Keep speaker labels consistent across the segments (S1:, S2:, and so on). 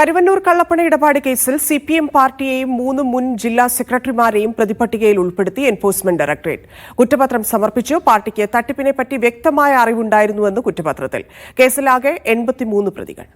S1: കരുവന്നൂർ കള്ളപ്പണ ഇടപാട് കേസിൽ സിപിഎം പാർട്ടിയെയും 3 മുൻ ജില്ലാ സെക്രട്ടറിമാരെയും പ്രതിപട്ടികയിൽ ഉൾപ്പെടുത്തി എൻഫോഴ്സ്മെന്റ് ഡയറക്ടറേറ്റ് കുറ്റപത്രം സമർപ്പിച്ചു. പാർട്ടിക്ക് തട്ടിപ്പിനെപ്പറ്റി വ്യക്തമായ അറിവുണ്ടായിരുന്നുവെന്ന് കുറ്റപത്രത്തിൽ. കേസിലാകെ 83 പ്രതികൾ.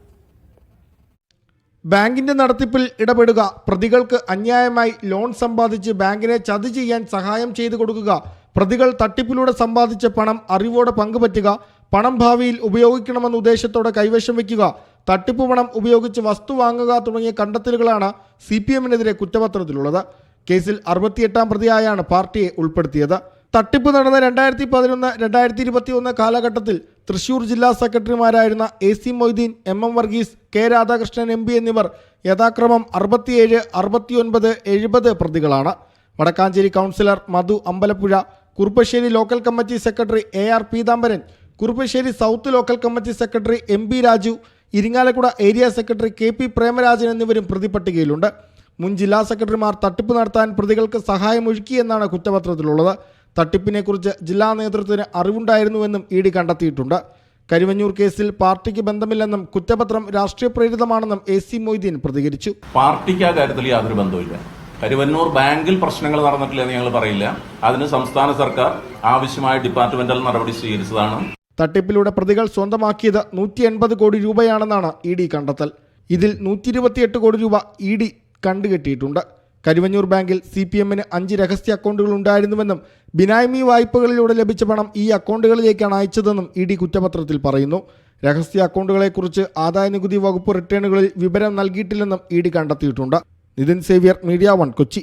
S2: ബാങ്കിന്റെ നടത്തിപ്പിൽ ഇടപെടുക, പ്രതികൾക്ക് അന്യായമായി ലോൺ സമ്പാദിച്ച് ബാങ്കിനെ ചതി ചെയ്യാൻ സഹായം ചെയ്തു കൊടുക്കുക, പ്രതികൾ തട്ടിപ്പിലൂടെ സമ്പാദിച്ച പണം അറിവോടെ പങ്കുപറ്റുക, പണം ഭാവിയിൽ ഉപയോഗിക്കണമെന്ന ഉദ്ദേശത്തോടെ കൈവശം വയ്ക്കുക, തട്ടിപ്പ് പണം ഉപയോഗിച്ച് വസ്തു വാങ്ങുക തുടങ്ങിയ കണ്ടെത്തലുകളാണ് CPM-നെതിരെ കുറ്റപത്രത്തിലുള്ളത്. കേസിൽ 68-ാം പ്രതിയായാണ് പാർട്ടിയെ ഉൾപ്പെടുത്തിയത്. തട്ടിപ്പ് നടന്ന 2011-2021 കാലഘട്ടത്തിൽ തൃശൂർ ജില്ലാ സെക്രട്ടറിമാരായിരുന്ന AC Moideen, MM Varghese, K Radhakrishnan MP എന്നിവർ യഥാക്രമം 67, 69, 70 പ്രതികളാണ്. Vadakkancherry councillor Madhu Ambalappuzha, Kuruppassery local committee secretary AR Peethambaran, Kuruppassery south local committee secretary MP Raju, Irinjalakuda area secretary KP Premarajan എന്നിവരും പ്രതിപട്ടികയിലുണ്ട്. മുൻ ജില്ലാ സെക്രട്ടറിമാർ തട്ടിപ്പ് നടത്താൻ പ്രതികൾക്ക് സഹായമൊഴുക്കിയെന്നാണ് കുറ്റപത്രത്തിലുള്ളത്. തട്ടിപ്പിനെക്കുറിച്ച് ജില്ലാ നേതൃത്വത്തിന് അറിവുണ്ടായിരുന്നുവെന്നും ED കണ്ടെത്തിയിട്ടുണ്ട്. കരുവന്നൂർ കേസിൽ പാർട്ടിക്ക് ബന്ധമില്ലെന്നും കുറ്റപത്രം രാഷ്ട്രീയ പ്രേരിതമാണെന്നും AC മൊയ്തീൻ പ്രതികരിച്ചു.
S3: പാർട്ടിക്ക് ആ കാര്യത്തിൽ യാതൊരു ബന്ധവുമില്ല. കരുവന്നൂർ ബാങ്കിൽ പ്രശ്നങ്ങൾ നടന്നിട്ടില്ലെന്ന് ഞങ്ങൾ പറയില്ല. അതിന് സംസ്ഥാന സർക്കാർ ആവശ്യമായ ഡിപ്പാർട്ട്മെന്റൽ നടപടി സ്വീകരിച്ചതാണ്.
S2: തട്ടിപ്പിലൂടെ പ്രതികൾ സ്വന്തമാക്കിയത് 180 കോടി രൂപയാണെന്നാണ് ED കണ്ടെത്തൽ. ഇതിൽ 128 കോടി രൂപ ED കണ്ടുകെട്ടിയിട്ടുണ്ട്. കരുവന്നൂർ ബാങ്കിൽ CPM-ന് 5 രഹസ്യ അക്കൗണ്ടുകൾ ഉണ്ടായിരുന്നുവെന്നും ബിനാമി വായ്പകളിലൂടെ ലഭിച്ച പണം ഈ അക്കൗണ്ടുകളിലേക്കാണ് അയച്ചതെന്നും ED കുറ്റപത്രത്തിൽ പറയുന്നു. രഹസ്യ അക്കൗണ്ടുകളെക്കുറിച്ച് ആദായനികുതി വകുപ്പ് റിട്ടേണുകളിൽ വിവരം നൽകിയിട്ടില്ലെന്നും ED കണ്ടെത്തിയിട്ടുണ്ട്. Nithin Xavier, media 1, Kochi.